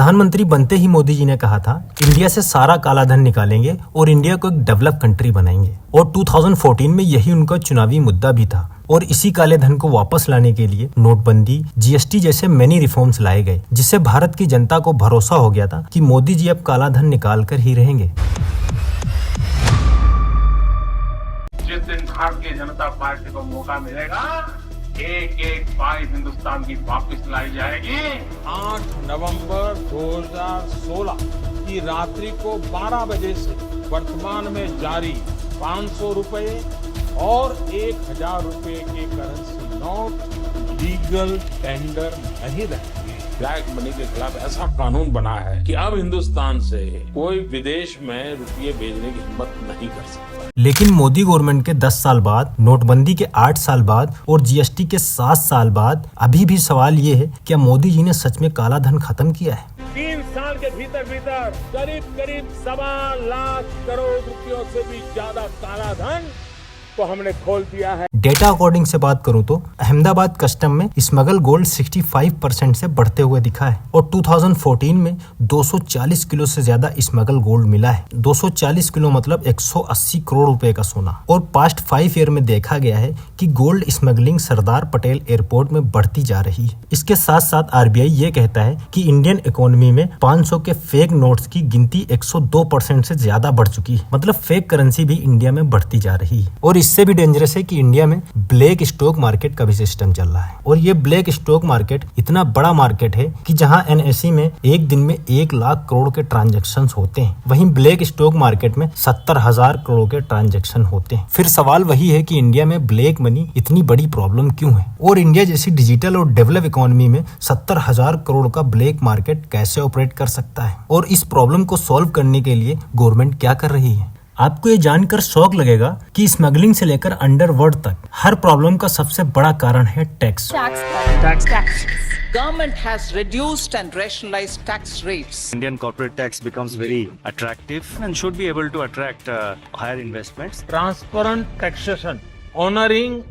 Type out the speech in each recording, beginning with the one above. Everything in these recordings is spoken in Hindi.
प्रधानमंत्री बनते ही मोदी जी ने कहा था इंडिया से सारा काला धन निकालेंगे और इंडिया को एक डेवलप कंट्री बनाएंगे। और 2014 में यही उनका चुनावी मुद्दा भी था। और इसी काले धन को वापस लाने के लिए नोटबंदी, जीएसटी जैसे मैनी रिफॉर्म्स लाए गए, जिससे भारत की जनता को भरोसा हो गया था कि मोदी जी अब काला धन निकाल कर ही रहेंगे। जिस दिन भारतीय जनता पार्टी को मौका मिलेगा, एक एक पाई हिंदुस्तान की वापस लाई जाएगी। 8 नवंबर 2016 की रात्रि को 12 बजे से वर्तमान में जारी 500 रुपए और 1000 रुपए के करेंसी नोट लीगल टेंडर नहीं रहेंगे। ब्लैक मनी के खिलाफ ऐसा कानून बना है कि अब हिंदुस्तान से कोई विदेश में रुपये भेजने की हिम्मत नहीं कर सकता। लेकिन मोदी गवर्नमेंट के 10 साल बाद, नोटबंदी के 8 साल बाद और जीएसटी के 7 साल बाद अभी भी सवाल ये है, क्या मोदी जी ने सच में काला धन खत्म किया है? 3 साल के भीतर करीब 1.25 लाख करोड़ रुपयों से भी ज्यादा काला धन को हमने खोल दिया है। डेटा अकॉर्डिंग से बात करूं तो अहमदाबाद कस्टम में स्मगल गोल्ड 65% से बढ़ते हुए दिखा है और 2014 में 240 किलो से ज्यादा स्मगल गोल्ड मिला है। 240 किलो मतलब 180 करोड़ रुपए का सोना। और पास्ट 5 ईयर में देखा गया है कि gold smuggling Sardar Patel airport में बढ़ती जा रही है। इसके साथ साथ आरबीआई ये कहता है कि इंडियन इकोनॉमी में 500 के फेक नोट्स की गिनती 102% से ज्यादा बढ़ चुकी है। मतलब फेक करेंसी भी इंडिया में बढ़ती जा रही है। और इससे भी डेंजरस है कि इंडिया में ब्लैक स्टॉक मार्केट का भी सिस्टम चल रहा है। और ये ब्लैक स्टॉक मार्केट इतना बड़ा मार्केट है कि जहां एनएसई में एक दिन में 1 लाख करोड़ के ट्रांजैक्शन होते हैं, वहीं ब्लैक स्टॉक मार्केट में 70,000 करोड़ के ट्रांजैक्शन होते हैं। फिर सवाल वही है कि इंडिया में ब्लैक मनी इतनी बड़ी प्रॉब्लम क्यों है और इंडिया जैसी डिजिटल और डेवलप इकोनॉमी में 70,000 करोड़ का ब्लैक मार्केट कैसे ऑपरेट कर सकता है और इस प्रॉब्लम को सॉल्व करने के लिए गवर्नमेंट क्या कर रही है। आपको ये जानकर शौक लगेगा कि स्मगलिंग से लेकर अंडरवर्ल्ड तक हर प्रॉब्लम का सबसे बड़ा कारण है tax. Government has reduced and rationalized tax rates. Indian corporate tax becomes very attractive and should be able to attract higher investments. Transparent taxation, honouring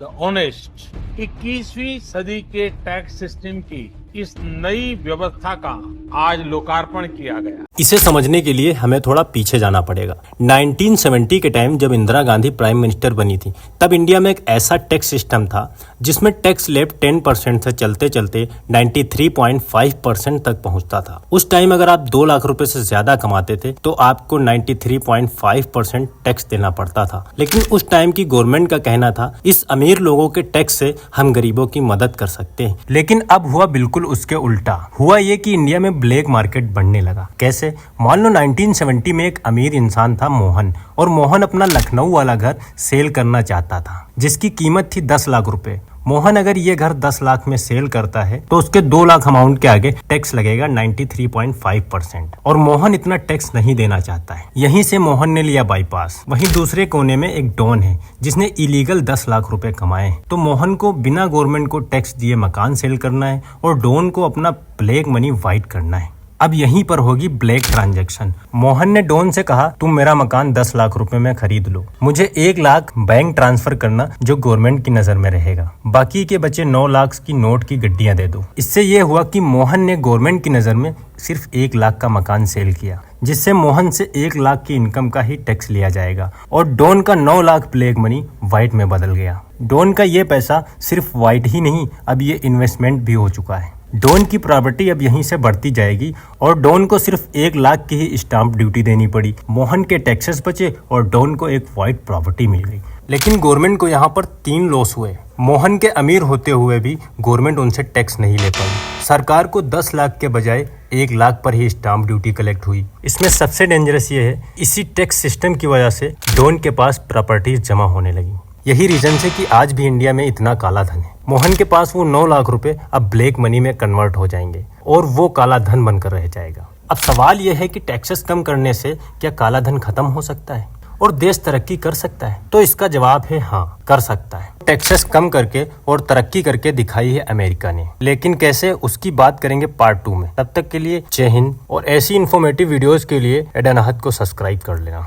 the honest. 21वीं सदी के टैक्स सिस्टम की इस नई व्यवस्था का आज लोकार्पण किया गया। इसे समझने के लिए हमें थोड़ा पीछे जाना पड़ेगा। 1970 के टाइम जब इंदिरा गांधी प्राइम मिनिस्टर बनी थी, तब इंडिया में एक ऐसा टैक्स सिस्टम था जिसमें टैक्स स्लैब 10% से चलते चलते 93.5% तक पहुंचता था। उस टाइम अगर आप 2 लाख रुपए से ज्यादा कमाते थे तो आपको 93.5% टैक्स देना पड़ता था। लेकिन उस टाइम की गवर्नमेंट का कहना था इस अमीर लोगों के टैक्स से हम गरीबों की मदद कर सकते हैं। लेकिन अब हुआ बिल्कुल उसके उल्टा। हुआ ये कि इंडिया में ब्लैक मार्केट बढ़ने लगा। कैसे? मान लो 1970 में एक अमीर इंसान था मोहन, और मोहन अपना लखनऊ वाला घर सेल करना चाहता था जिसकी कीमत थी 10 लाख रुपए। मोहन अगर ये घर 10 लाख में सेल करता है तो उसके 2 लाख अमाउंट के आगे टैक्स लगेगा 93.5% और मोहन इतना टैक्स नहीं देना चाहता है। यहीं से मोहन ने लिया बाईपास। वहीं दूसरे कोने में एक डॉन है जिसने इलीगल 10 लाख रुपए कमाए। तो मोहन को बिना गवर्नमेंट को टैक्स दिए मकान सेल करना है और डॉन को अपना ब्लैक मनी वाइट करना है। अब यहीं पर होगी ब्लैक ट्रांजैक्शन। मोहन ने डॉन से कहा तुम मेरा मकान 10 लाख रुपए में खरीद लो, मुझे 1 लाख बैंक ट्रांसफर करना जो गवर्नमेंट की नजर में रहेगा, बाकी के बचे 9 लाख की नोट की गड्डियां दे दो। इससे ये हुआ कि मोहन ने गवर्नमेंट की नजर में सिर्फ 1 लाख का मकान सेल किया, जिससे मोहन से 1 लाख की इनकम का ही टैक्स लिया जाएगा और डॉन का 9 लाख ब्लैक मनी व्हाइट में बदल गया। डॉन का ये पैसा सिर्फ व्हाइट ही नहीं, अब ये इन्वेस्टमेंट भी हो चुका है। डॉन की प्रॉपर्टी अब यहीं से बढ़ती जाएगी और डॉन को सिर्फ 1 लाख की ही स्टाम्प ड्यूटी देनी पड़ी। मोहन के टैक्सेस बचे और डॉन को एक व्हाइट प्रॉपर्टी मिल गई। लेकिन गवर्नमेंट को यहाँ पर 3 लॉस हुए। मोहन के अमीर होते हुए भी गवर्नमेंट उनसे टैक्स नहीं ले पाई। सरकार को 10 लाख के बजाय 1 लाख पर ही स्टाम्प ड्यूटी कलेक्ट हुई। इसमें सबसे डेंजरस ये है, इसी टैक्स सिस्टम की वजह से डॉन के पास प्रॉपर्टीज जमा होने लगी। यही रीजन है कि आज भी इंडिया में इतना काला धन है। मोहन के पास वो 9 लाख रुपए अब ब्लैक मनी में कन्वर्ट हो जाएंगे और वो काला धन बनकर रह जाएगा। अब सवाल यह है कि टैक्सेस कम करने से क्या काला धन खत्म हो सकता है और देश तरक्की कर सकता है? तो इसका जवाब है हाँ, कर सकता है। टैक्सेस कम करके और तरक्की करके दिखाई है अमेरिका ने। लेकिन कैसे, उसकी बात करेंगे पार्ट 2 में। तब तक के लिए जय हिंद और ऐसी इन्फॉर्मेटिव वीडियोस के लिए एडन अहद को सब्सक्राइब कर लेना।